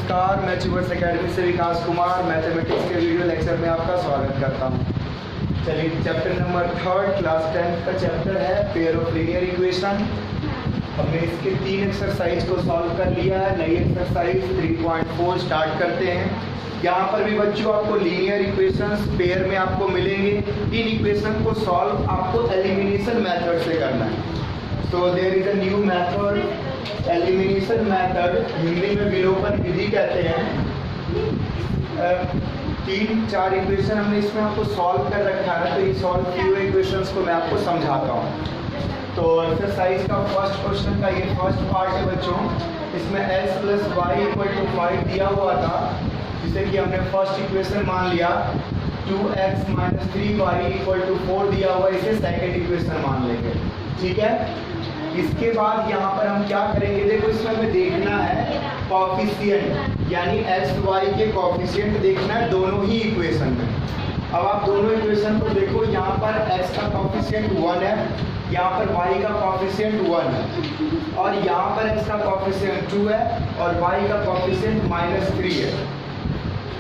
नमस्कार, मैं चिवर्स एकेडमी से विकास कुमार मैथमेटिक्स के वीडियो लेक्चर में आपका स्वागत करता हूं। चलिए, चैप्टर नंबर 3 क्लास 10 का चैप्टर है पेयर ऑफ लीनियर इक्वेशन। हमने इसके 3 एक्सरसाइज को सॉल्व कर लिया है। नई एक्सरसाइज 3.4 स्टार्ट करते हैं। यहाँ पर भी बच्चों आपको लीनियर इक्वेशंस पेयर में आपको मिलेंगे। इन इक्वेशन को सॉल्व आपको एलिमिनेशन मेथड से करना है। तो there is a new method, elimination method, Hindi में विलोपन विधि कहते हैं। 3-4 इक्वेशन हमने इसमें आपको सॉल्व कर रखा है, तो ये सॉल्व किए हुए इक्वेशंस को मैं आपको समझाता हूँ। तो एक्सरसाइज का फर्स्ट क्वेश्चन का ये फर्स्ट पार्ट है बच्चों। इसमें x + y = 5 दिया हुआ था, जिसे कि हमने फर्स्ट इक्वेशन मान लिया। 2x - 3y = 4 दिया हुआ, इसे सेकेंड इक्वेशन मान लेंगे। ठीक है। इसके बाद यहाँ पर हम क्या करेंगे, देखो इसमें हमें देखना है कॉफिशिएंट, यानी x y के कॉफिशिएंट देखना है दोनों ही इक्वेशन में। अब आप दोनों इक्वेशन को देखो, यहाँ पर x का कॉफिशिएंट 1 है, यहाँ पर y का कॉफिशिएंट 1 है, और यहाँ पर x का कॉफिशिएंट 2 है और y का कॉफिशिएंट -3 है।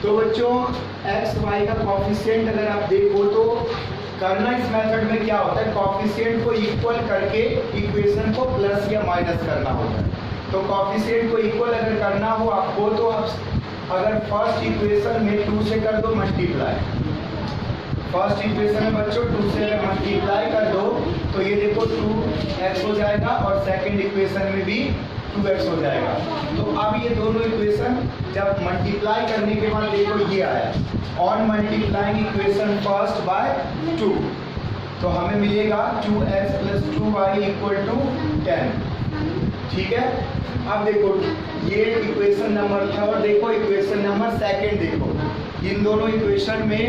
तो बच्चों x y का कॉफिशिएंट अगर आप देखो तो करना इस मेथड में क्या होता है, कॉफिशिएंट को इक्वल करके इक्वेशन को प्लस या माइनस करना होता है। तो कॉफिशिएंट को इक्वल अगर करना हो आपको, तो आप अगर फर्स्ट इक्वेशन में 2 से कर दो मल्टीप्लाई, फर्स्ट इक्वेशन में बच्चों 2 से अगर मल्टीप्लाई कर दो तो ये देखो 2x हो जाएगा, और सेकंड इक्वेशन में भी 2x हो जाएगा। तो अब ये दोनों इक्वेशन जब मल्टीप्लाई करने के बाद देखो ये आया, on multiplying equation first by 2, तो हमें मिलेगा 2x + 2y = 10। ठीक है। अब देखो ये इक्वेशन नंबर था, और देखो इक्वेशन नंबर सेकंड देखो, इन दोनों इक्वेशन में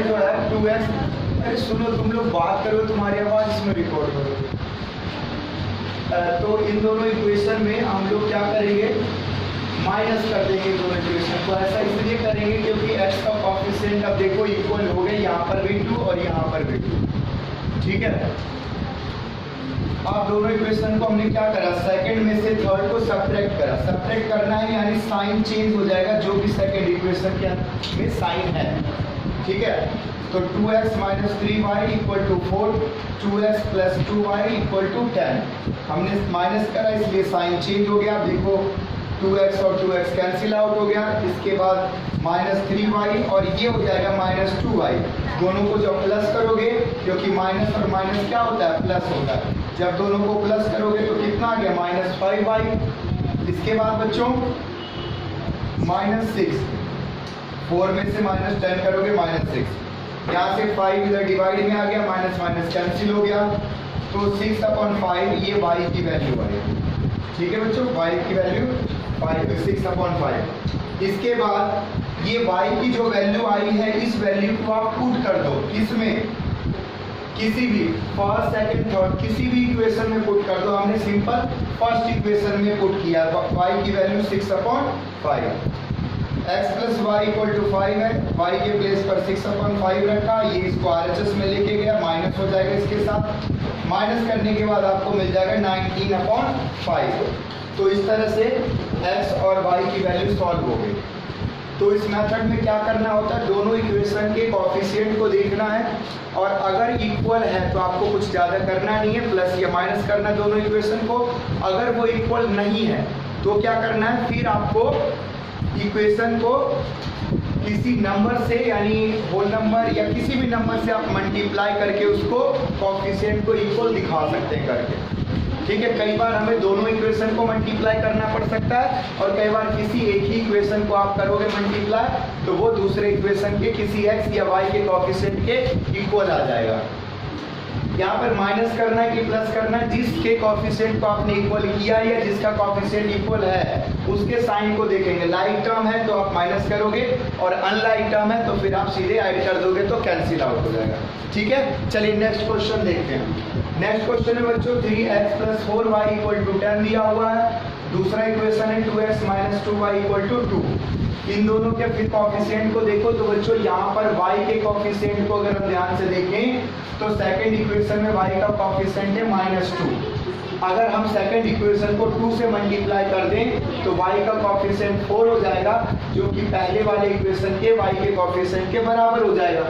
जो है 2x, अरे सुनो तुम लोग बात करो, तुम्हारी आवाज़ इसमें रिकॉर्ड करो। तो इन दोनों इक्वेशन में हम लोग क्या करेंगे, माइनस कर देंगे इन दोनों इक्वेशन को। ऐसा इसलिए करेंगे क्योंकि x का कॉफिशिएंट अब देखो इक्वल हो गए, यहाँ पर भी 2 और यहाँ पर भी 2। ठीक है। अब दोनों इक्वेशन को हमने क्या करा, सेकंड में से थर्ड को सब्ट्रैक्ट करा। सब्ट्रैक्ट करना है यानी साइन चेंज हो जाएगा, जो भी सेकंड इक्वेशन के में साइन है। ठीक है। तो 2x - 3y = 4, 2x + 2y = 10। हमने माइनस करा इसलिए साइन चेंज हो गया। देखो 2x और 2x कैंसिल आउट हो गया। इसके बाद -3y और ये हो जाएगा -2y। दोनों को जब प्लस करोगे, क्योंकि माइनस और माइनस क्या होता है, प्लस होता है। जब दोनों को प्लस करोगे तो कितना आ गया, -5y। इसके बाद बच्चों -6, 4 में से -10 करोगे -6, यहाँ से 5 इधर डिवाइड में आ गया, माइनस माइनस कैंसिल हो गया। तो 6/5 ये y की वैल्यू है। ठीक है बच्चों, y की वैल्यू 6/5। इसके बाद ये y की जो वैल्यू आई है, इस वैल्यू को आप पुट कर दो इसमें, किसी भी फर्स्ट सेकंड थर्ड किसी भी इक्वेशन में पुट कर दो। हमने सिंपल फर्स्ट इक्वेशन में पुट किया, y की वैल्यू 6/5। x + y = 5 है, y के प्लेस पर 6/5 रखा, ये इसको RHS में लेके गया, माइनस हो जाएगा इसके साथ। माइनस करने के बाद आपको मिल जाएगा 19/5। तो इस तरह से x और y की वैल्यू सॉल्व हो गई। तो इस मेथड में क्या करना होता है, दोनों इक्वेशन के कॉफिशिएंट को देखना है, और अगर इक्वल है तो आपको कुछ ज़्यादा करना नहीं है, प्लस या माइनस करना है दोनों इक्वेशन को। अगर वो इक्वल नहीं है तो क्या करना है, फिर आपको इक्वेशन को किसी नंबर से, यानी होल नंबर या किसी भी नंबर से आप मल्टीप्लाई करके उसको कॉफिशिएंट को इक्वल दिखा सकते हैं करके। ठीक है। कई बार हमें दोनों इक्वेशन को मल्टीप्लाई करना पड़ सकता है, और कई बार किसी एक ही इक्वेशन को आप करोगे मल्टीप्लाई, तो वो दूसरे इक्वेशन के किसी x या y के कॉफिशिएंट के इक्वल आ जाएगा। यहाँ पर माइनस करना है कि प्लस करना है, जिसके कॉफिशिएंट को आपने इक्वल किया या जिसका कॉफिशिएंट इक्वल है उसके साइन को देखेंगे। लाइक टर्म है तो आप माइनस करोगे, और अनलाइक टर्म है तो फिर आप सीधे ऐड कर दोगे, तो कैंसिल आउट हो जाएगा। ठीक है। चलिए नेक्स्ट क्वेश्चन देखते हैं। नेक्स्ट क्वेश्चन में बच्चों 3x + 4y = 10 दिया हुआ है। दूसरा इक्वेशन है 2x - 2y = 2। इन दोनों के फिर कॉफिशिएंट को देखो, तो बच्चों यहाँ पर y के कॉफिशिएंट को अगर हम ध्यान से देखें तो सेकंड इक्वेशन में y का कॉफिशिएंट है -2, अगर हम सेकंड इक्वेशन को 2 से मल्टीप्लाई कर दें तो y का कोफिशिएंट 4 हो जाएगा, जो कि पहले वाले इक्वेशन के y के कोफिशिएंट के बराबर हो जाएगा।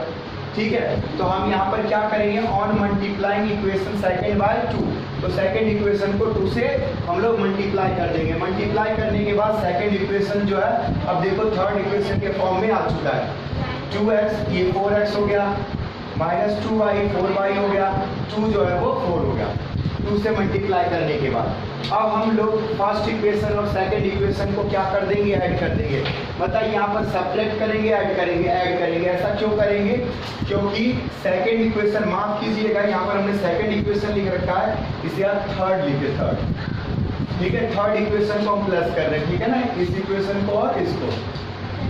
ठीक है, तो हम यहाँ पर क्या करेंगे, on multiplying equation second by 2, तो सेकंड इक्वेशन को 2 से हम लोग मल्टीप्लाई कर देंगे। मल्टीप्लाई करने के बाद सेकंड इक्वेशन जो है, अब देखो थर्ड इक्वेशन के फॉर्म में आ चुका है। 2x ये 4x हो गया, माइनस 2y 4y हो गया, 2 जो है वो 4 हो गया 2 से मल्टीप्लाई करने के बाद। अब हम लोग फर्स्ट इक्वेशन और सेकंड इक्वेशन को क्या कर देंगे, ऐड कर देंगे। मतलब यहाँ पर सब्ट्रैक्ट करेंगे, ऐड करेंगे, ऐड करेंगे। ऐसा क्यों करेंगे, क्योंकि सेकंड इक्वेशन, माफ कीजिएगा यहाँ पर हमने सेकंड इक्वेशन लिख रखा है, इसे आप थर्ड लिखे, थर्ड। ठीक है, थर्ड इक्वेशन को हम प्लस कर रहे हैं, ठीक है ना, इस इक्वेशन को और इसको।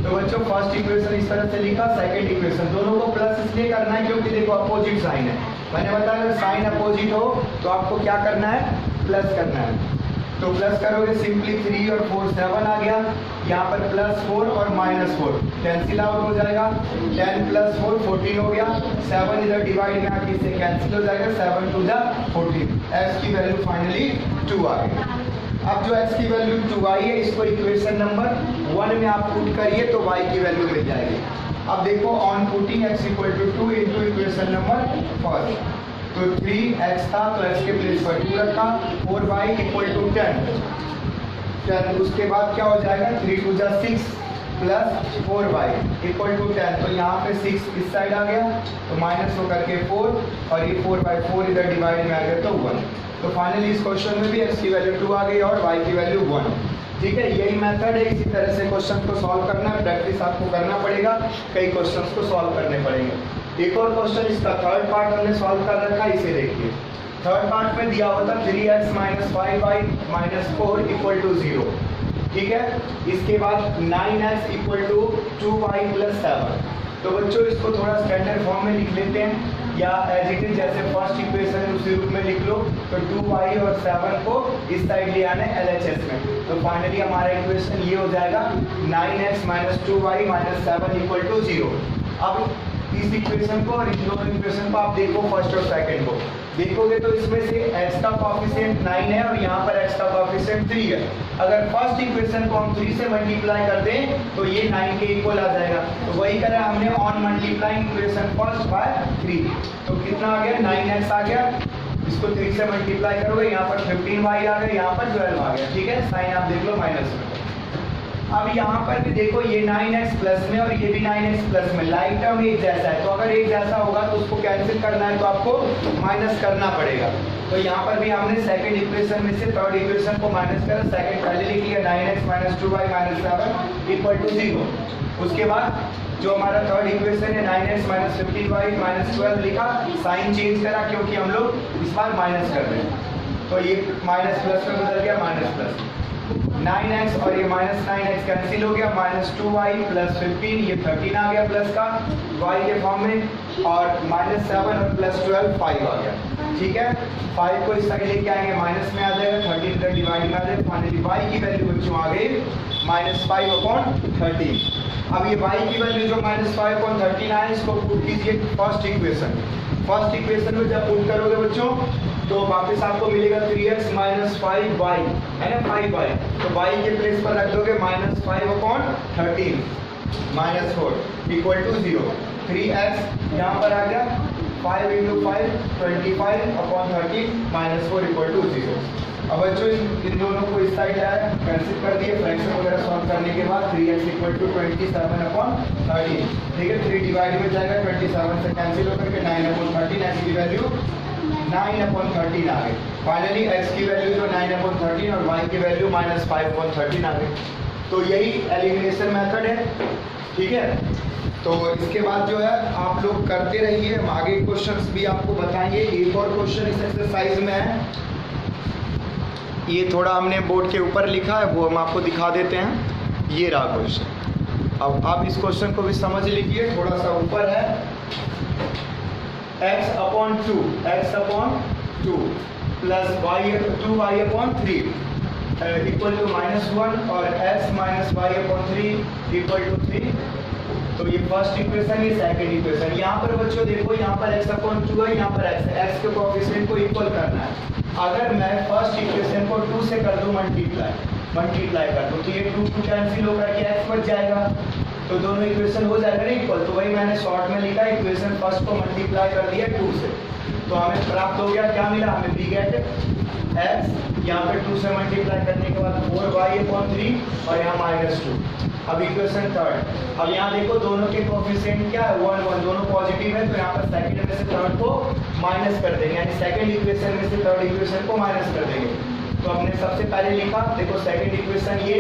तो बच्चों फर्स्ट इक्वेशन इस तरह से लिखा, सेकंड इक्वेशन दोनों को प्लस इसलिए करना है क्योंकि देखो अपोजिट साइन है। मैंने बताया अगर साइन अपोजिट हो तो आपको क्या करना है, प्लस करना है। तो प्लस करोगे सिंपली 3 और 4 7 आ गया, यहाँ पर +4 और -4 कैंसिल आउट हो जाएगा। 10 + 4 14 हो गया, 7 इधर डिवाइड में आके इससे कैंसिल हो जाएगा, 7 2 जा 14। x की वैल्यू फाइनली 2 आ गई। अब जो x की वैल्यू 2 आई है, इसको इक्वेशन नंबर 1 में आप पुट करिए तो y की वैल्यू मिल जाएगी। अब देखो on putting x = 2 into equation number 1, तो 3x था तो x के प्लेस पर 2 रखा, 4y = 10। उसके बाद क्या हो जाएगा, 3 2 जा 6 प्लस 4y = 10। तो यहाँ पे 6 इस साइड आ गया तो माइनस होकर के 4 और ये 4/4 इधर डिवाइड में आ गया तो 1। तो फाइनली इस क्वेश्चन में भी x की वैल्यू 2 आ गई और y की वैल्यू 1। ठीक है, यही मेथड है। इसी तरह से क्वेश्चन को सॉल्व करना है, प्रैक्टिस आपको करना पड़ेगा, कई क्वेश्चंस को सॉल्व करने पड़ेंगे। एक और क्वेश्चन, इसका थर्ड पार्ट हमने सॉल्व कर रखा है, इसे देखिए। थर्ड पार्ट में दिया होता 3x - 5y - 4 = 0। ठीक है, इसके बाद 9x = 2y + 7। तो बच्चों इसको थोड़ा स्टैंडर्ड फॉर्म में लिख लेते हैं, या एज इट इज जैसे फर्स्ट इक्वेशन है उसी रूप में लिख लो। तो 2y और 7 को इस साइड ले आना है LHS में। तो फाइनली हमारा इक्वेशन ये हो जाएगा 9x - 2y - 7 = 0। अब इस इक्वेशन को और इन दोनों इक्वेशन को आप देखो, फर्स्ट और सेकंड को देखोगे तो इसमें से x का कोफिशिएंट 9 है और यहाँ पर x का कोफिशिएंट 3 है। अगर फर्स्ट इक्वेशन को हम 3 से मल्टीप्लाई कर दें तो ये 9 के इक्वल आ जाएगा। तो वही करा हमने on multiplying equation first by 3। तो कितना आ गया, 9x आ गया, इसको 3 से मल्टीप्लाई करोगे, यहाँ पर 15y आ गया, यहाँ पर 12 आ गया। ठीक है, साइन आप देख लो माइनस में। अब यहाँ पर भी देखो ये 9x प्लस में और ये भी 9x प्लस में, लाइक टर्म एक जैसा है। तो अगर एक जैसा होगा तो उसको कैंसिल करना है तो आपको माइनस करना पड़ेगा। तो यहाँ पर भी हमने सेकंड इक्वेशन में से थर्ड इक्वेशन को माइनस करा, सेकंड पहले लिख लिया 9x - 2y - 7 = 0। उसके बाद जो हमारा थर्ड इक्वेशन है 9x - 15y - 12 लिखा, साइन चेंज करा क्योंकि हम लोग इस बार माइनस कर रहे हैं। तो ये माइनस प्लस में बदल गया, माइनस प्लस 9x और ये -9x कैंसिल हो गया, -2y + 15 ये 13 आ गया प्लस का y के फॉर्म में, और -7 और +12 5 आ गया। ठीक है, 5 को इस साइड लेके आएंगे, माइनस में आ जाएगा, 13 इधर डिवाइड में आ जाएगा। फाइनली y की वैल्यू बच्चों आ गई -5/13। अब ये y की वैल्यू जो -5/13 आए, इसको पुट कीजिए फर्स्ट इक्वेशन। फर्स्ट इक्वेशन में जब पुट करोगे बच्चों तो वापस आपको मिलेगा 3x - 5y है ना, 5y। तो y के प्लेस पर रख दोगे -5/13 -4 = 0। 3x यहाँ पर आ गया, 5 × 5 25/13 -4 = 0। अब बच्चों इन दोनों को इस साइड आया, कैंसिल कर दिए फ्रैक्शन वगैरह सॉल्व करने के बाद। 3x = 27/13। ठीक है, 3 डिवाइड में जाएगा, 27 से कैंसिल होकर के 9/13, x की वैल्यू 9/13 आ गई। फाइनली x की वैल्यू जो 9/13 और y की वैल्यू -5/13 आ गई। तो यही एलिमिनेशन मेथड है। ठीक है, तो इसके बाद जो है आप लोग करते रहिए, हम आगे क्वेश्चंस भी आपको बताएंगे। एक और क्वेश्चन इस एक्सरसाइज में है, ये थोड़ा हमने बोर्ड के ऊपर लिखा है, वो हम आपको दिखा देते हैं। ये रहा क्वेश्चन। अब आप इस क्वेश्चन को भी समझ लीजिए, थोड़ा सा ऊपर है। x/2 प्लस 2y/3 = -1 और x - y/3 = 3 तो ये फर्स्ट इक्वेशन, ये सेकंड इक्वेशन। यहाँ पर बच्चों देखो, यहाँ पर x/2 है, यहाँ पर x है, x के कोएफिशिएंट को इक्वल करना है। अगर मैं फर्स्ट इक्वेशन को 2 से कर दूं मल्टीप्लाई कर दूं, तो ये 2 कैंसिल होकर के x बच जाएगा, तो दोनों इक्वेशन हो जाएगा ना इक्वल। तो वही मैंने शॉर्ट में लिखा, इक्वेशन फर्स्ट को मल्टीप्लाई कर दिया 2 से, तो हमें प्राप्त हो गया, क्या मिला हमें, b गेट x, यहाँ पे 2 से मल्टीप्लाई करने के बाद 4y/3 और यहाँ -2। अब इक्वेशन थर्ड, अब यहाँ देखो दोनों के कोएफिशिएंट क्या है, 1 1, दोनों पॉजिटिव है, तो यहाँ पर सेकंड में से थर्ड को माइनस कर देंगे, यानी सेकंड इक्वेशन में से थर्ड इक्वेशन को माइनस कर देंगे। तो हमने सबसे पहले लिखा, देखो सेकंड इक्वेशन ये,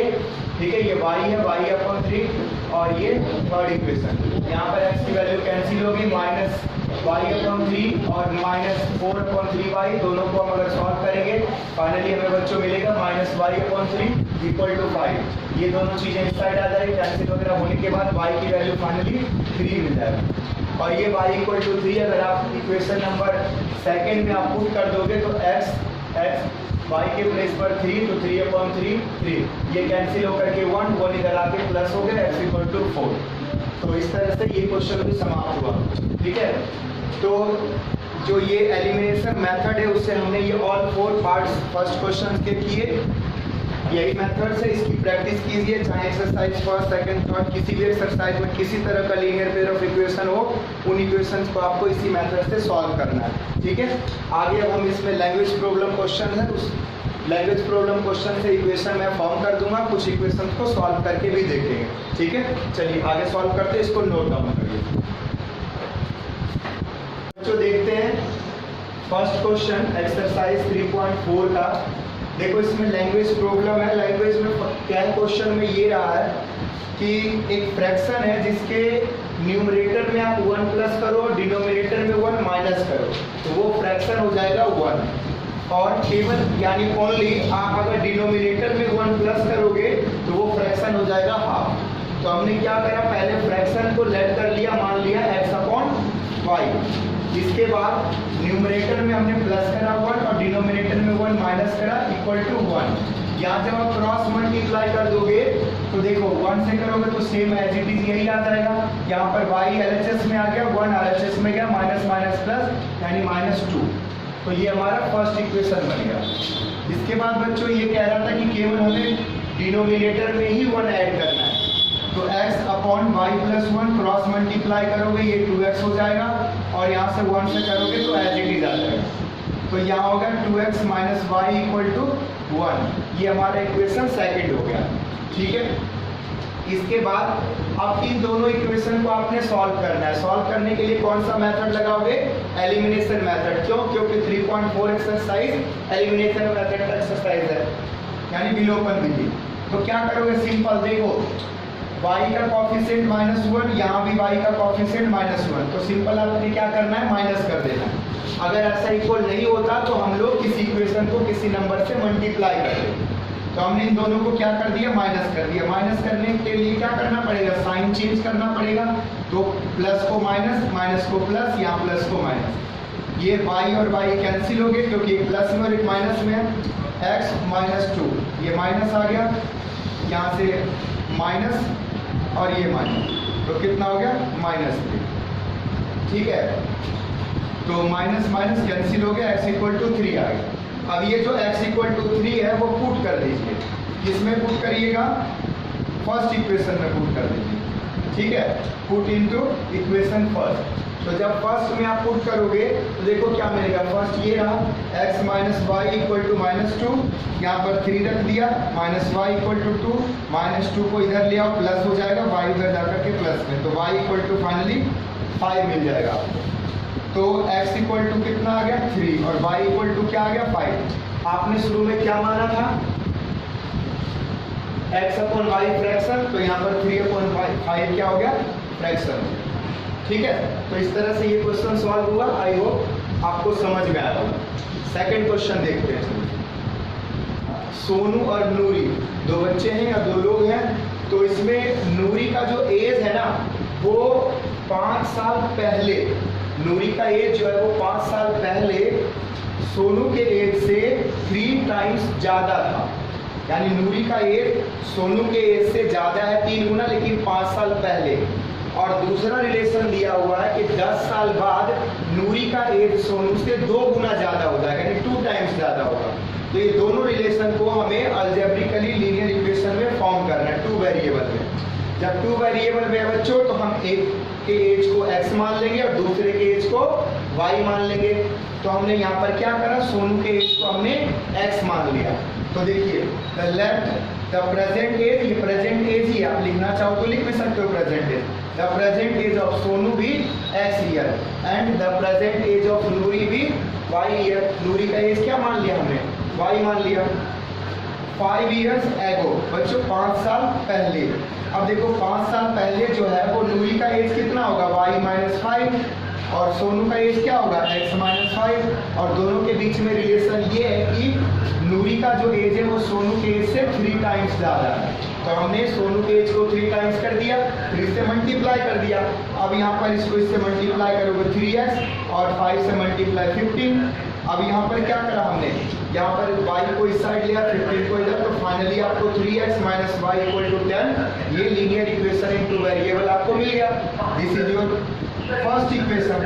ठीक है, ये y है, y/3 और ये थर्ड इक्वेशन। यहाँ पर x की वैल्यू कैंसिल होगी, -y/3 और -4/3y, दोनों को हम अगर सॉल्व करेंगे फाइनली हमें बच्चों मिलेगा -y/3 = 5। ये दोनों चीजें इस साइड आ जाएगी, कैंसिल वगैरह होने के बाद y की वैल्यू फाइनली 3 मिल जाएगा। और ये y = 3 अगर आप इक्वेशन नंबर सेकंड में आप पुट कर दोगे तो x y के प्लेस पर 3, तो 3/3 3, ये कैंसिल होकर के 1 इधर आके प्लस हो गया, x = 4। तो इस तरह से ये क्वेश्चन भी समाप्त हुआ, ठीक है। तो जो ये एलिमिनेशन मेथड है उससे हमने ये ऑल 4 पार्ट्स फर्स्ट क्वेश्चन के किए। यही मेथड से इसकी प्रैक्टिस कीजिए, चाहे एक्सरसाइज फर्स्ट सेकंड थर्ड किसी भी एक्सरसाइज में किसी तरह का लीनियर पेयर ऑफ इक्वेशन हो, उन इक्वेशंस को आपको इसी मेथड से सॉल्व करना है, ठीक है। आगे अब हम इसमें लैंग्वेज प्रॉब्लम क्वेश्चन है, उस लैंग्वेज प्रॉब्लम क्वेश्चन से इक्वेशन मैं फॉर्म कर दूंगा, कुछ इक्वेशन को सॉल्व करके भी देखेंगे, ठीक है। चलिए आगे सॉल्व करते हैं, इसको नोट डाउन करिए। तो देखते हैं फर्स्ट क्वेश्चन एक्सरसाइज 3.4 का। देखो इसमें लैंग्वेज प्रॉब्लम है। लैंग्वेज में क्या क्वेश्चन में ये रहा है कि एक फ्रैक्शन है जिसके न्यूमरेटर में आप 1 प्लस करो और डिनोमिनेटर में 1 माइनस करो, तो वो फ्रैक्शन हो जाएगा 1। और केवल यानी ओनली आप अगर डिनोमिनेटर में 1 प्लस करोगे तो वो फ्रैक्शन हो जाएगा हाफ। तो हमने क्या करा, पहले फ्रैक्शन को लेट कर लिया, मान लिया x/y। इसके बाद न्यूमरेटर में हमने प्लस करा 1 और डिनोमिनेटर में 1 माइनस करा =1। यहाँ जब आप क्रॉस मल्टीप्लाई कर दोगे तो देखो 1 से करोगे तो सेम एज इट इज यही आ जाएगा। यहाँ पर y LHS में आ गया, 1 RHS में गया, माइनस माइनस प्लस यानी -2। तो ये हमारा फर्स्ट इक्वेशन बन गया। इसके बाद बच्चों ये कह रहा था कि केवल हमें डिनोमिनेटर में ही 1 ऐड करना है, तो x/y+1 क्रॉस मल्टीप्लाई करोगे ये 2x हो जाएगा और यहाँ से 1 से करोगे तो एज इट इज आ जाएगा। तो यहाँ होगा 2x - y = 1। ये हमारा इक्वेशन सेकंड हो गया, ठीक है। इसके बाद अब इन दोनों इक्वेशन को आपने सॉल्व करना है। सॉल्व करने के लिए कौन सा मेथड लगाओगे, एलिमिनेशन मेथड। क्यों, क्योंकि 3.4 एक्सरसाइज एलिमिनेशन मेथड का एक्सरसाइज है, यानी विलोपन विधि। तो क्या करोगे, सिंपल देखो y का कोएफिशिएंट -1, यहाँ भी y का कोएफिशिएंट -1, तो सिंपल आपने क्या करना है, माइनस कर देना है। अगर ऐसा इक्वल नहीं होता तो हम लोग किसी इक्वेशन को किसी नंबर से मल्टीप्लाई कर दें। तो हमने इन दोनों को क्या कर दिया, माइनस कर दिया। माइनस करने के लिए क्या करना पड़ेगा, साइन चेंज करना पड़ेगा। तो प्लस को माइनस, माइनस को प्लस, यहाँ प्लस को माइनस। ये y और y कैंसिल हो गए क्योंकि एक प्लस में और एक माइनस में है। x - 2 ये माइनस आ गया, यहाँ से माइनस और ये माइनस, तो कितना हो गया, -3, ठीक है। तो माइनस माइनस कैंसिल हो गया, x = 3 आ गया। अब ये जो x = 3 है वो पुट कर दीजिए। किसमें पुट करिएगा, फर्स्ट इक्वेशन में पुट कर दीजिए, ठीक है। Put into equation first. तो जब फर्स्ट में आप पुट करोगे तो देखो क्या मिलेगा, फर्स्ट ये रहा x - y = -2, यहाँ पर 3 रख दिया, -y = 2, -2 को इधर ले आओ, प्लस हो जाएगा, y उधर जाकर के प्लस में, तो y = फाइनली 5 मिल जाएगा आपको। तो x = कितना आ गया, 3 और y = क्या आ गया, 5। आपने शुरू में क्या माना था, x/y फ्रैक्शन, तो यहाँ पर 3/5 क्या हो गया, फ्रैक्शन, ठीक है। तो इस तरह से ये क्वेश्चन सॉल्व हुआ। आई होप आपको समझ में आया होगा। सेकंड क्वेश्चन देखते हैं। सोनू और नूरी दो बच्चे हैं या दो लोग हैं, तो इसमें नूरी का जो एज है ना वो 5 साल पहले, नूरी का एज जो है वो 5 साल पहले सोनू के एज से 3 टाइम्स ज़्यादा था। यानी नूरी का एज सोनू के एज से ज़्यादा है 3 गुना, लेकिन 5 साल पहले। और दूसरा रिलेशन दिया हुआ है कि 10 साल बाद नूरी का एज सोनू से 2 गुना ज्यादा हो जाएगा, यानी 2 टाइम्स ज्यादा होगा। तो ये दोनों रिलेशन को हमें अलजेब्रिकली लीनियर इक्वेशन में फॉर्म करना है 2 वेरिएबल में। जब 2 वेरिएबल में बच्चों तो हम एक के एज को x मान लेंगे और दूसरे के एज को y मान लेंगे। तो हमने यहाँ पर क्या करा, सोनू के एज को हमने x मान लिया। तो देखिए the left the present age, ये प्रेजेंट एज ही आप लिखना चाहो तो लिख भी सकते हो present age. The present age of Sonu be x year and the present age of Noori be y year. नूरी का एज क्या मान लिया हमने, y मान लिया। 5 years ago बच्चों 5 साल पहले। अब देखो 5 साल पहले जो है वो नूरी का एज कितना होगा, y-5 और सोनू का एज क्या होगा, x-5। और दोनों के बीच में रिलेशन ये है कि नूरी का जो एज है वो सोनू के एज से 3 टाइम्स ज़्यादा है। तो हमने सोनू के एज को 3 टाइम्स कर दिया, 3 से मल्टीप्लाई कर दिया। अब यहाँ पर इसको इससे मल्टीप्लाई करोगे 3x और 5 से मल्टीप्लाई 15। अब यहाँ पर क्या करा हमने, यहाँ पर y को इस साइड लिया, 15 को इधर, तो फाइनली आपको 3x minus y equal to 10, ये लीनियर इक्वेशन इन 2 वेरिएबल आपको मिल गया। This is your first equation.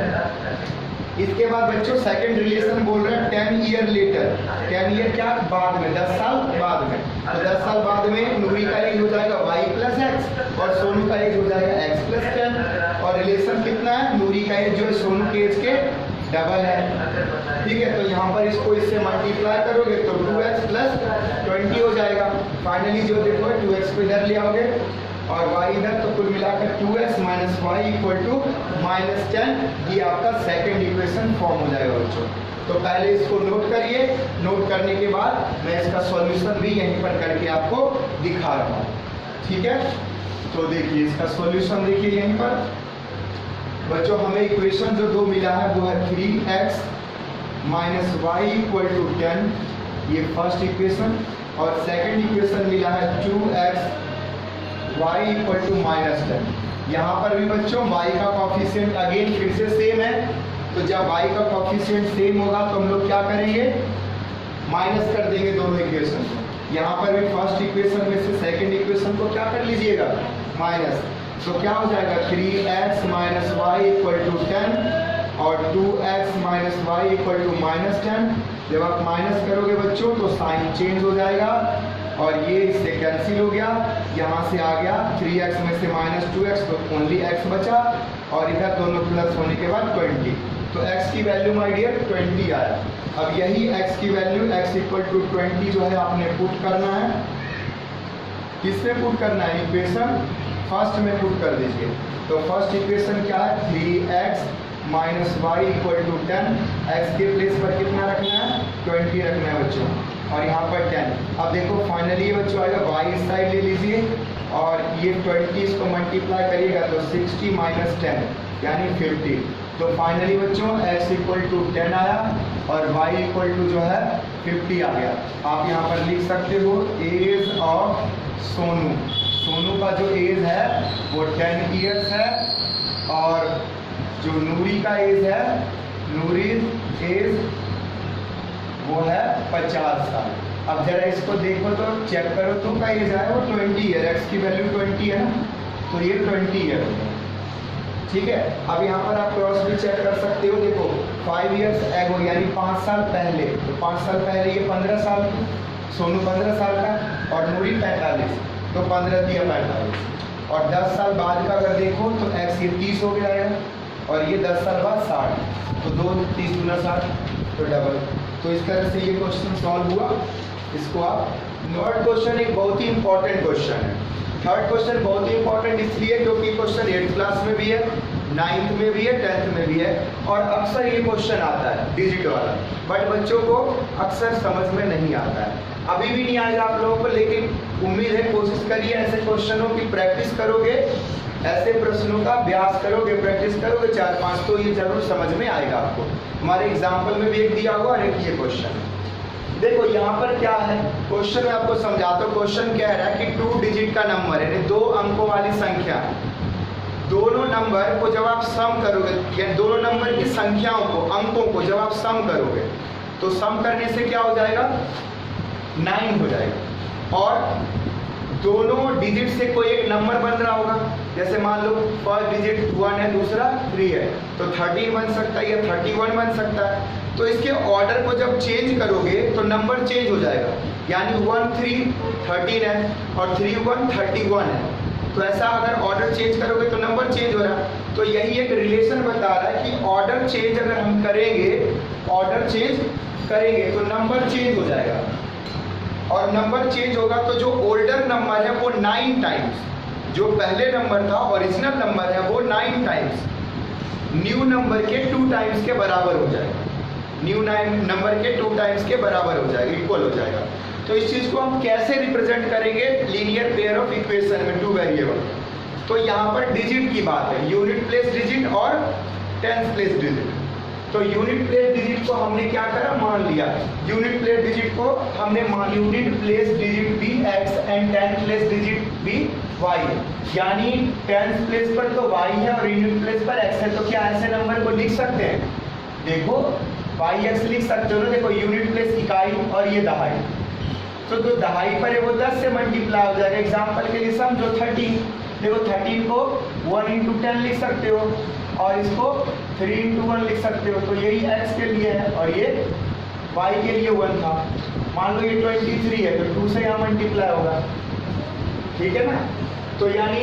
इसके बाद बच्चों सेकंड रिलेशन बोल रहे हैं 10 ईयर लेटर। 10 ईयर क्या, बाद में, 10 साल बाद में। तो 10 साल बाद में नूरी का एज हो जाएगा y प्लस x और सोनू का एज हो जाएगा x प्लस 10। और रिलेशन कितना है, नूरी का एज जो है सोनू के एज के डबल है। ठीक है, तो यहाँ पर इसको इससे मल्टीप्लाई करोगे तो 2x प्लस 20 हो जाएगा। फाइनली जो देखो 2x को इधर ले आओगे और y इधर, तो कुल मिलाकर 2x minus Y equal to -10। ये आपका सेकंड इक्वेशन फॉर्म हो जाएगा बच्चों। तो पहले इसको नोट करिए, नोट करने के बाद मैं इसका सॉल्यूशन भी यहीं पर करके आपको दिखा रहा हूँ। ठीक है, तो देखिए इसका सॉल्यूशन देखिए यहीं पर बच्चों, हमें इक्वेशन जो 2 मिला है वो है 3x minus Y equal to 10, ये फर्स्ट इक्वेशन। और सेकंड इक्वेशन मिला है 2x वाई इक्वल टू -10। यहाँ पर भी बच्चों y का कॉफिशिएंट अगेन फिर से सेम है। तो जब y का कॉफिशिएंट सेम होगा तो हम लोग क्या करेंगे, माइनस कर देंगे दोनों इक्वेशन को। यहाँ पर भी फर्स्ट इक्वेशन में से सेकंड इक्वेशन को क्या कर लीजिएगा, माइनस। तो क्या हो जाएगा 3x minus Y equal to 10 और 2x minus Y equal to -10। जब आप माइनस करोगे बच्चों तो साइन चेंज हो जाएगा और ये इससे कैंसिल हो गया। यहाँ से आ गया 3x में से -2x, तो ओनली x बचा और इधर दोनों प्लस होने के बाद 20। तो x की वैल्यू माय डियर 20 आया। अब यही x की वैल्यू x इक्वल टू 20 जो है आपने पुट करना है। किसमें पुट करना है, इक्वेशन फर्स्ट में पुट कर दीजिए। तो फर्स्ट इक्वेशन क्या है, 3x minus Y equal to 10। x के प्लेस पर कितना रखना है, 20 रखना है बच्चों, और यहाँ पर 10। अब देखो फाइनली बच्चों आएगा y इस साइड ले लीजिए और ये 20 इसको मल्टीप्लाई करिएगा तो 60 माइनस 10 यानी 50। तो फाइनली बच्चों x इक्वल टू 10 आया और y इक्वल टू जो है 50 आ गया। आप यहाँ पर लिख सकते हो एज ऑफ सोनू। सोनू का जो एज है वो 10 इयर्स है और जो नूरी का एज है, नूरी एज वो है 50 साल। अब जरा इसको देखो तो चेक करो, तो का एज है वो 20 ईयर, एक्स की वैल्यू 20 है ना, तो ये 20 ईयर हो गया। ठीक है, अब यहाँ पर आप क्रॉस भी चेक कर सकते हो। देखो 5 इयर्स एगो यानी 5 साल पहले, तो 5 साल पहले ये 15 साल, सोनू 15 साल का और नूरी 45, तो 15 दिया 45। और 10 साल बाद का अगर देखो तो एक्स ये 30 हो जाएगा और ये 10 साल बाद 60, तो 2 30 गुना 60 तो डबल। तो इस तरह से ये क्वेश्चन सॉल्व हुआ। इसको आप, थर्ड क्वेश्चन एक बहुत ही इंपॉर्टेंट क्वेश्चन है। थर्ड क्वेश्चन बहुत ही इंपॉर्टेंट इसलिए क्योंकि क्वेश्चन 8th क्लास में भी है, 9th में भी है, 10th में भी है और अक्सर ये क्वेश्चन आता है डिजिट वाला, बट बच्चों को अक्सर समझ में नहीं आता है। अभी भी नहीं आएगा आप लोगों को, लेकिन उम्मीद है कोशिश करिए ऐसे क्वेश्चनों की प्रैक्टिस करोगे, ऐसे प्रश्नों का अभ्यास करोगे, प्रैक्टिस करोगे 4-5, तो ये जरूर समझ में आएगा आपको। हमारे एग्जाम्पल में भी एक दिया हुआ और एक ये क्वेश्चन। देखो यहाँ पर क्या है, क्वेश्चन में आपको समझाता हूँ। क्वेश्चन कह रहा है कि 2 डिजिट का नंबर है, 2 अंकों वाली संख्या है। दोनों नंबर को जब आप सम करोगे, या दोनों नंबर की संख्याओं को, अंकों को जब आप सम करोगे तो सम करने से क्या हो जाएगा, 9 हो जाएगा। और दोनों डिजिट से कोई एक नंबर बन रहा होगा। जैसे मान लो फर्स्ट डिजिट 1 है, दूसरा 3 है, तो 13 बन सकता है या 31 बन सकता है। तो इसके ऑर्डर को जब चेंज करोगे तो नंबर चेंज हो जाएगा, यानी 1 3 13 है और 3 1 31 है। तो ऐसा अगर ऑर्डर चेंज करोगे तो नंबर चेंज हो रहा है। तो यही एक रिलेशन बता रहा है कि ऑर्डर चेंज अगर हम करेंगे, ऑर्डर चेंज करेंगे तो नंबर चेंज हो जाएगा, और नंबर चेंज होगा तो जो ओल्डर नंबर है वो 9 टाइम्स, जो पहले नंबर था ओरिजिनल नंबर है वो 9 टाइम्स न्यू नंबर के 2 टाइम्स के बराबर हो जाएगा। न्यू नंबर के 2 टाइम्स के बराबर हो जाएगा, इक्वल हो जाएगा। तो इस चीज को हम कैसे रिप्रेजेंट करेंगे लीनियर पेयर ऑफ इक्वेशन में 2 वेरिएबल। तो यहाँ पर डिजिट की बात है, यूनिट प्लेस डिजिट और टेंस प्लेस डिजिट। तो यूनिट प्लेस डिजिट को हमने क्या करा, मान लिया। यूनिट प्लेस डिजिट को हमने यूनिट प्लेस डिजिट भी x and tens place digit भी y है, यानी टेंस प्लेस पर तो y है और यूनिट प्लेस पर x है। तो क्या ऐसे नंबर को लिख सकते हैं? देखो yx लिख सकते हो ना, देखो यूनिट प्लेस इकाई और ये दहाई, तो जो दहाई पर है वो 10 से मल्टीप्लाई हो जाएगा। एग्जाम्पल के लिए समझो 13, देखो 13 को 1 into 10 लिख सकते हो और इसको 3 into 1 लिख सकते हो। तो यही x के लिए है और ये y के लिए 1 था। मान लो ये 23 है तो 2 से यहाँ मल्टीप्लाई होगा, ठीक है ना। तो यानी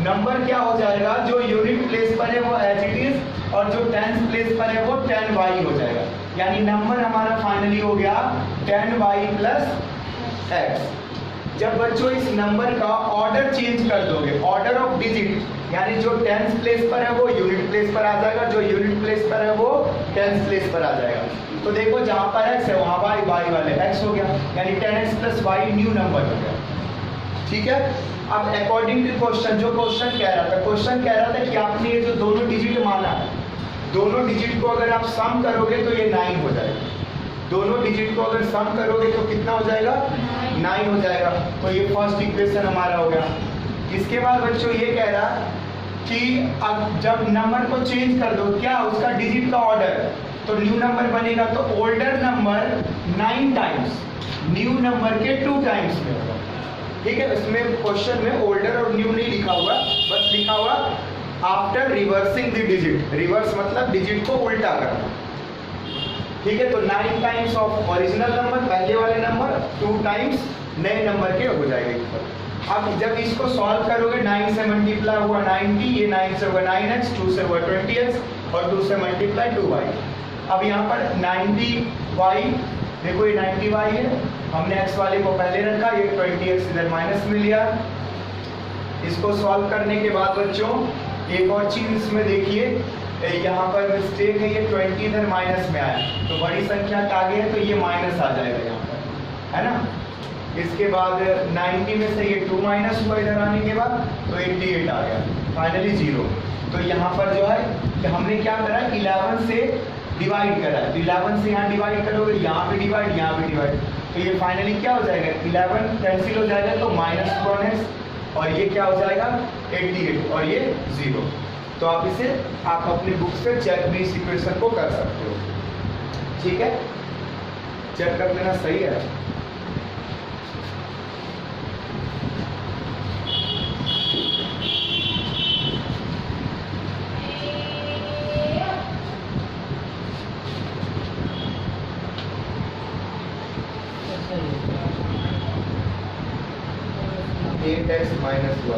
नंबर क्या हो जाएगा, जो यूनिट प्लेस पर है वो एज इट इज और जो टेंस प्लेस पर है वो 10y हो जाएगा। यानी नंबर हमारा फाइनली हो गया 10y प्लस x। जब बच्चों इस नंबर का ऑर्डर चेंज कर दोगे, ऑर्डर ऑफ डिजिट, यानी जो टेंस प्लेस पर है वो यूनिट प्लेस पर आ जाएगा, जो यूनिट प्लेस पर है वो टेंस प्लेस पर आ जाएगा। तो देखो जहाँ पर x है वहाँ y, y वाले x हो गया, यानी 10x plus y new number हो गया, ठीक है। अब अकॉर्डिंग टू क्वेश्चन, जो क्वेश्चन कह रहा था, क्वेश्चन कह रहा था कि आपने ये जो दोनों डिजिट माना है, दोनों डिजिट को अगर आप सम करोगे तो ये 9 हो जाएगा। दोनों डिजिट को अगर सम करोगे तो कितना हो जाएगा, 9 हो जाएगा। तो ये फर्स्ट इक्वेशन हमारा हो गया। इसके बाद बच्चों ये कह रहा कि अब जब नंबर को चेंज कर दो, क्या उसका डिजिट का ऑर्डर, तो न्यू नंबर बनेगा तो older number 9 times new number के 2 टाइम्स में होगा, ठीक है। इसमें क्वेश्चन में ओल्डर और न्यू नहीं लिखा हुआ, बस लिखा हुआ after reversing the digit. Reverse मतलब डिजिट को उल्टा करना, ठीक है। तो 9 टाइम्स ऑफ ओरिजिनल नंबर, पहले वाले नंबर, 2 टाइम्स नए नंबर के हो जाएगा। अब जब इसको सॉल्व करोगे, 9 से मल्टीप्लाई हुआ 90, ये 9 से हुआ 9x, 2 से हुआ 20x और 2 से मल्टीप्लाई 2y। अब यहाँ पर 90y, देखो ये 90y है, हमने x वाले को पहले रखा, ये 20x इधर माइनस में लिया। इसको सॉल्व करने के बाद बच्चों एक और चीज इसमें देखिए, यहाँ पर मिस्टेक है, ये 20 इधर माइनस में आया, तो बड़ी संख्या का आगे है तो ये माइनस आ जाएगा यहाँ पर, है ना। इसके बाद 90 में से ये 2 माइनस हुआ इधर आने के बाद, तो 88 आ गया, फाइनली 0। तो यहाँ पर जो है कि हमने क्या करा, 11 से डिवाइड करा, तो 11 से यहाँ डिवाइड करोगे, यहाँ पे डिवाइड, यहाँ पे डिवाइड, तो ये फाइनली क्या हो जाएगा, 11 कैंसिल हो जाएगा तो -1 और ये क्या हो जाएगा 88 और ये 0। तो आप इसे आप अपनी बुक से चेक भी इस इक्वेशन को कर सकते हो, ठीक है। चेक कर लेना, सही है। x minus y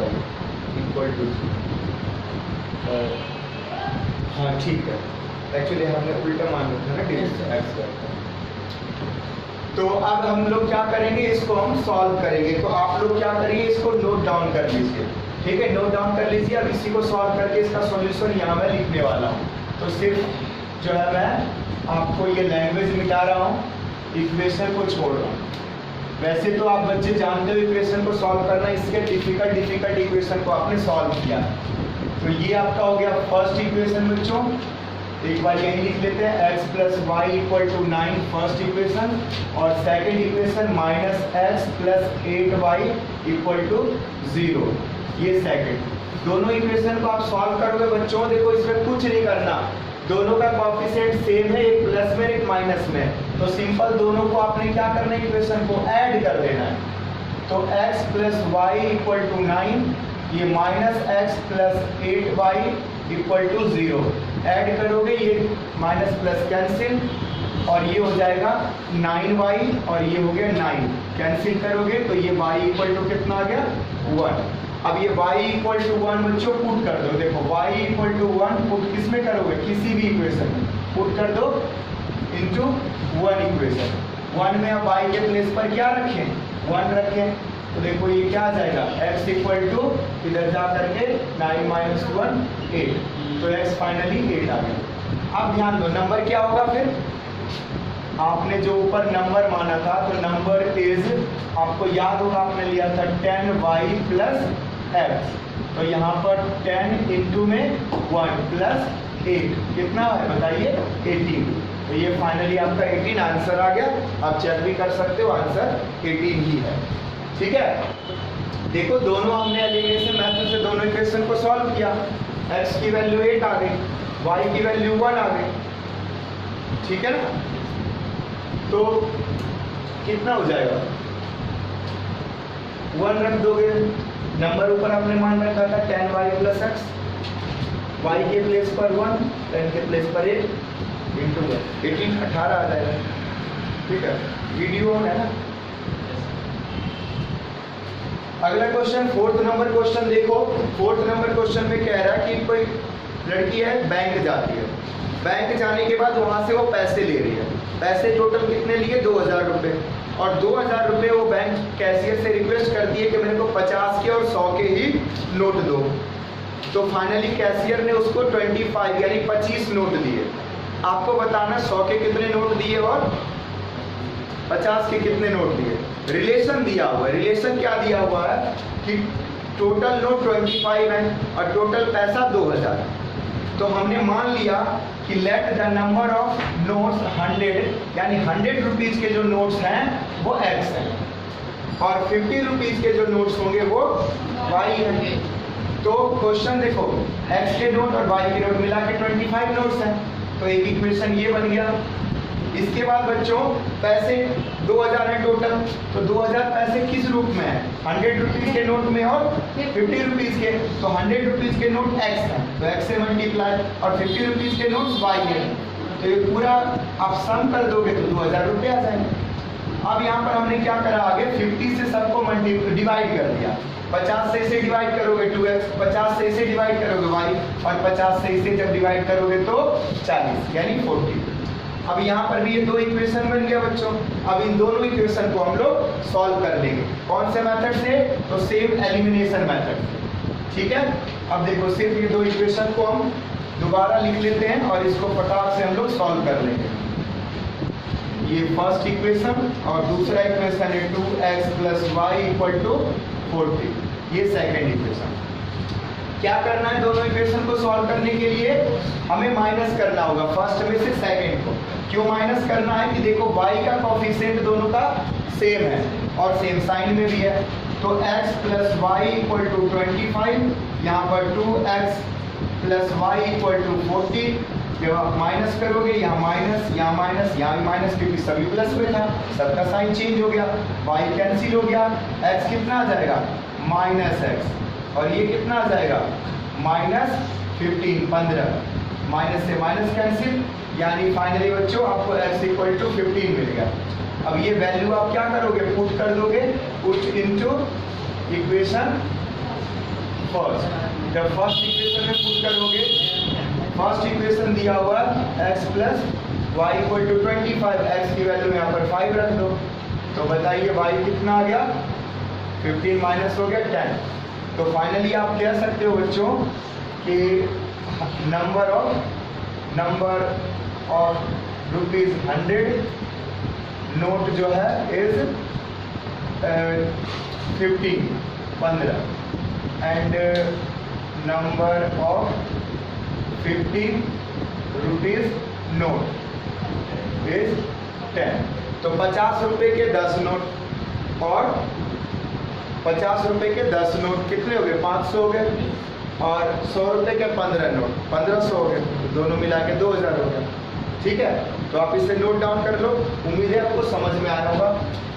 equal to, हाँ ठीक है, एक्चुअली हमने उल्टा मान रखा है ना डिजिट x का। तो अब हम लोग क्या करेंगे, इसको हम सॉल्व करेंगे। तो आप लोग क्या करिए, इसको नोट डाउन कर लीजिए, ठीक है, नोट डाउन कर लीजिए। अब इसी को सॉल्व करके इसका सॉल्यूशन यहाँ मैं लिखने वाला हूँ। तो सिर्फ जो है मैं आपको ये लैंग्वेज मिटा रहा हूँ, इक्वेशन को छोड़ रहा हूँ। वैसे तो आप बच्चे जानते हो इक्वेशन को सॉल्व करना, इसके डिफिकल्ट इक्वेशन को आपने सॉल्व किया। तो ये आपका हो गया फर्स्ट इक्वेशन बच्चों। एक बार यही लिख लेते हैं, x plus Y equal to 9 first equation, और second equation -x plus 8y equal to 0, ये सेकेंड। दोनों इक्वेशन को आप सॉल्व करोगे बच्चों, देखो इसमें कुछ नहीं करना, दोनों का कोएफिशिएंट सेम है, एक प्लस में एक माइनस में, तो सिंपल दोनों को आपने क्या करना है, इक्वेशन को ऐड कर देना है। तो x plus Y equal to 9, ये minus X plus 8y equal to 0। Add करोगे ये माइनस प्लस कैंसिल और ये हो जाएगा 9y और ये हो गया 9। कैंसिल करोगे तो ये y इक्वल टू कितना आ गया 1। अब ये y इक्वल टू 1 बच्चों पुट कर दो। देखो y इक्वल टू 1 पुट किस में करोगे, किसी भी इक्वेशन में पुट कर दो इनटू 1 इक्वेशन। 1 में अब y के प्लेस पर क्या रखें, 1 रखें। तो देखो ये क्या आ जाएगा, x इक्वल टू इधर जा करके 9 माइनस 1 8, तो x फाइनली 8 आ गया। अब ध्यान दो नंबर क्या होगा, फिर आपने जो ऊपर नंबर माना था तो नंबर इज, आपको याद होगा आपने लिया था 10y प्लस x, तो यहाँ पर 10 इंटू में 1 प्लस 8 कितना है बताइए 18। तो ये फाइनली आपका 18 आंसर आ गया। आप चेक भी कर सकते हो, आंसर 18 ही है। ठीक है, देखो दोनों हमने एलिमिनेशन मेथड से दोनों इक्वेशन को सॉल्व किया। x की वैल्यू 8 आ गई, y की वैल्यू 1 आ गई। ठीक है ना, तो कितना हो जाएगा, 1 रख दोगे, नंबर ऊपर आपने मान रखा था 10y प्लस x, y के प्लेस पर 1, 10 के प्लेस पर 8 इंटू 18 18 आ जाएगा। ठीक है, वीडियो ऑन है ना। अगला क्वेश्चन, फोर्थ नंबर क्वेश्चन देखो। फोर्थ नंबर क्वेश्चन में कह रहा है कि कोई लड़की है, बैंक जाती है, बैंक जाने के बाद वहां से वो पैसे ले रही है। पैसे टोटल कितने लिए, 2000 रुपये, और 2000 रुपये वो बैंक कैशियर से रिक्वेस्ट करती है कि मेरे को 50 के और 100 के ही नोट दो। तो फाइनली कैशियर ने उसको 25 यानी 25 नोट दिए। आपको बताना 100 के कितने नोट दिए और 50 के कितने नोट दिए। रिलेशन दिया हुआ है, रिलेशन क्या दिया हुआ है कि टोटल नोट 25 है और टोटल पैसा 2000। तो हमने मान लिया कि let the number of notes 100, यानी 100 रुपीज के जो नोट्स हैं वो x हैं और 50 रुपीज के जो नोट्स होंगे वो y हैं। तो क्वेश्चन देखो, x के नोट और y के नोट मिला के 25 नोट्स हैं, तो एक इक्वेशन ये बन गया। इसके बाद बच्चों पैसे 2000 है टोटल, तो 2000 पैसे किस रूप में है, 100 रुपीज के नोट में और 50 रुपीज के। तो 100 रुपीज के नोट x है तो x से मल्टीप्लाई, और 50 रुपीज के नोट्स y है। तो ये पूरा आप सम कर दोगे तो 2000 रुपये आ जाएंगे। अब यहाँ पर हमने क्या करा, आगे 50 से सबको डिवाइड कर दिया। 50 से इसे डिवाइड करोगे 2x, 50 से इसे डिवाइड करोगे y, और 50 से इसे जब डिवाइड करोगे तो 40 यानी 40। अब यहाँ पर भी ये दो इक्वेशन बन गया बच्चों। अब इन दोनों इक्वेशन को हम लोग सॉल्व कर लेंगे। कौन से मेथड से, तो सेम एलिमिनेशन मेथड। ठीक है, अब देखो सिर्फ ये दो इक्वेशन को हम दोबारा लिख लेते हैं और इसको फटाक से हम लोग सॉल्व कर लेंगे। ये फर्स्ट इक्वेशन और दूसरा इक्वेशन है 2x plus Y equal to 40। ये सेकेंड इक्वेशन। क्या करना है, दोनों इक्वेशन को सॉल्व करने के लिए हमें माइनस करना होगा फर्स्ट में से सेकंड को। क्यों माइनस करना है कि देखो y का कोफिशिएंट दोनों का सेम है और सेम साइन में भी है। तो x plus Y equal to 25, यहाँ पर 2x plus Y equal to 40। जब आप माइनस करोगे यहाँ माइनस, यहाँ माइनस, यहाँ भी माइनस, क्योंकि सभी प्लस में था, सबका साइन चेंज हो गया, y कैंसिल हो गया, x कितना आ जाएगा माइनस x, और ये कितना आ जाएगा माइनस 15 15, माइनस से माइनस कैंसिल, यानी फाइनली बच्चों आपको x इक्वल टू 15 मिल गया। अब ये वैल्यू आप क्या करोगे, पुट कर दोगे, पुट इनटू इक्वेशन फर्स्ट। जब फर्स्ट इक्वेशन में पुट करोगे, फर्स्ट इक्वेशन दिया हुआ x plus Y equal to 25, x की वैल्यू यहाँ पर 5 रख दो। तो बताइए y कितना आ गया, 15 माइनस हो गया 10। तो फाइनली आप कह सकते हो बच्चों कि नंबर ऑफ रुपीज 100 नोट जो है is 15 and number of 50 rupees note is 10। तो 50 रुपए के 10 नोट और 50 रुपए के 10 नोट कितने हो गए, 500 हो गए, और 100 रुपए के 15 नोट 1500 हो गए, तो दोनों मिला के 2000 हो गया। ठीक है, तो आप इसे नोट डाउन कर लो। उम्मीद है आपको समझ में आया होगा।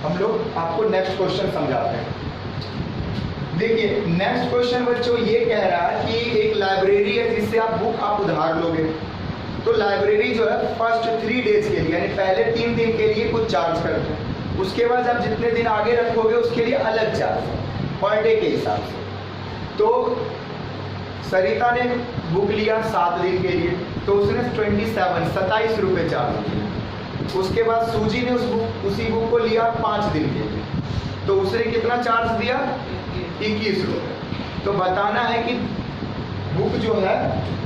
हम लोग आपको नेक्स्ट क्वेश्चन समझाते हैं। देखिए नेक्स्ट क्वेश्चन बच्चों ये कह रहा है कि एक लाइब्रेरी है जिससे आप बुक आप उधार लोगे। तो लाइब्रेरी जो है फर्स्ट 3 डेज के लिए यानी पहले 3 दिन के लिए कुछ चार्ज करते हैं, उसके बाद आप जितने दिन आगे रखोगे उसके लिए अलग चार्ज पर डे के हिसाब से। तो सरिता ने बुक लिया 7 दिन के लिए तो उसने 27 रुपये चार्ज किया। उसके बाद सूजी ने उसी बुक को लिया 5 दिन के लिए तो उसने कितना चार्ज दिया 21 रुपये। तो बताना है कि बुक जो है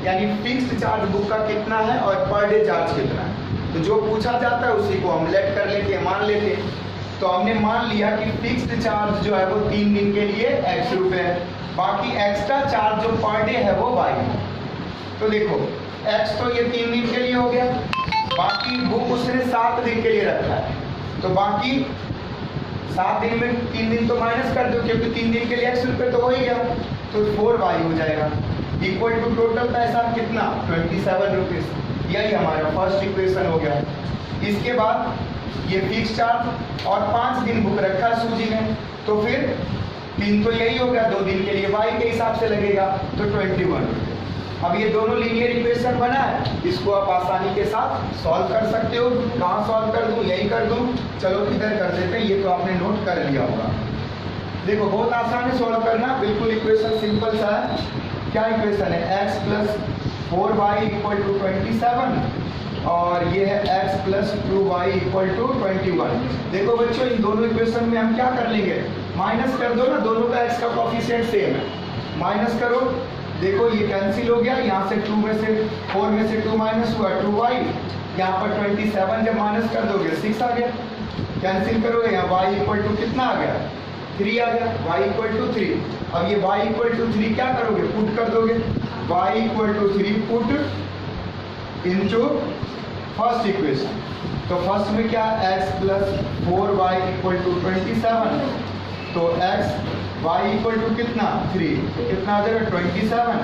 यानी फिक्स्ड चार्ज बुक का कितना है और पर डे चार्ज कितना है। तो जो पूछा जाता है उसी को हम लेट कर लेते हैं, मान लेते हैं। तो हमने मान लिया कि फिक्स्ड चार्ज जो है वो 3 दिन के लिए x रुपये है, बाकी एक्स्ट्रा चार्ज जो पर डे है वो y है। तो देखो x तो ये 3 दिन के लिए हो गया, बाकी बुक उसने 7 दिन के लिए रखा है तो बाकी 7 दिन में 3 दिन तो माइनस कर दो क्योंकि 3 दिन के लिए x रुपये तो हो ही गया, तो 4y हो जाएगा इक्वल टू टोटल पैसा कितना 27 रुपीज़। यही हमारा फर्स्ट इक्वेशन हो गया। इसके बाद ये फिक्स चार्ज और 5 दिन बुक रखा है सूजी ने तो फिर 3 तो यही हो गया, 2 दिन के लिए y के हिसाब से लगेगा तो 21 रुपये। अब ये दोनों लीनियर इक्वेशन बना है, इसको आप आसानी के साथ सॉल्व कर सकते हो। कहाँ सॉल्व कर दूँ, यही कर दूँ, चलो इधर कर देते हैं। ये तो आपने नोट कर लिया होगा। देखो बहुत आसान है सॉल्व करना, बिल्कुल इक्वेशन सिंपल सा है। क्या इक्वेशन है x plus 4y equal to 27 और ये है x plus 2y equal to 21। देखो बच्चों इन दोनों इक्वेशन में हम क्या कर लेंगे, माइनस कर दो ना, दोनों का x का कोफिशिएंट सेम है, माइनस करो। देखो ये कैंसिल हो गया, यहाँ से 4 में से 2 माइनस हुआ 2y, यहाँ पर 27 जब माइनस कर दोगे 6 आ गया, कैंसिल करोगे यहाँ y इक्वल टू कितना आ गया 3 आ गया, y इक्वल टू 3। अब ये y इक्वल टू 3 क्या करोगे, पुट कर दोगे, y equal to 3 put into first equation. तो फर्स्ट में क्या x plus 4y equal to 27 तो x y इक्वल टू कितना 3 तो कितना आ जाएगा 27।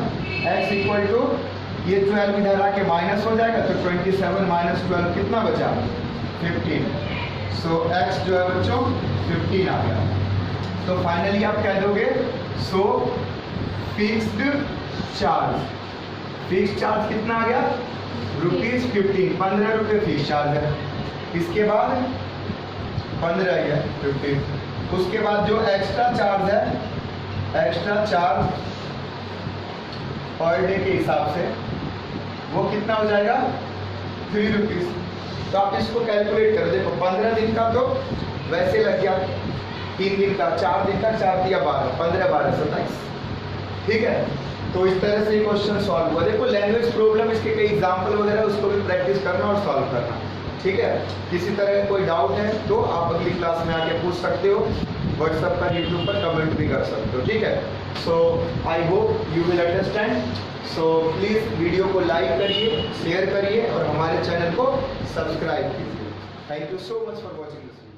x इक्वल टू ये 12 इधर आके माइनस हो जाएगा तो 27 माइनस 12 कितना बचा 15। सो x जो है बच्चों 15 आ गया। तो फाइनली आप कह दोगे सो फिक्स्ड चार्ज कितना आ गया ₹15, 15 रुपये फिक्स चार्ज है। इसके बाद 15 है 15। उसके बाद जो एक्स्ट्रा चार्ज है, एक्स्ट्रा चार्ज पर डे के हिसाब से वो कितना हो जाएगा 3 रुपीज़। तो आप इसको कैलकुलेट कर देखो, 15 दिन का तो वैसे लग गया, 3 दिन का 4 दिन का 4 दिया 12, 15 12 27, ठीक है। तो इस तरह से ये क्वेश्चन सॉल्व हुआ। देखो लैंग्वेज प्रॉब्लम इसके कई एग्जाम्पल वगैरह उसको भी प्रैक्टिस करना और सॉल्व करना, ठीक है। किसी तरह कोई डाउट है तो आप अगली क्लास में आके पूछ सकते हो, व्हाट्सएप पर यूट्यूब पर कमेंट भी कर सकते हो, ठीक है। So I hope you will understand. So please video को लाइक करिए, शेयर करिए और हमारे चैनल को सब्सक्राइब कीजिए। Thank you so much for watching this.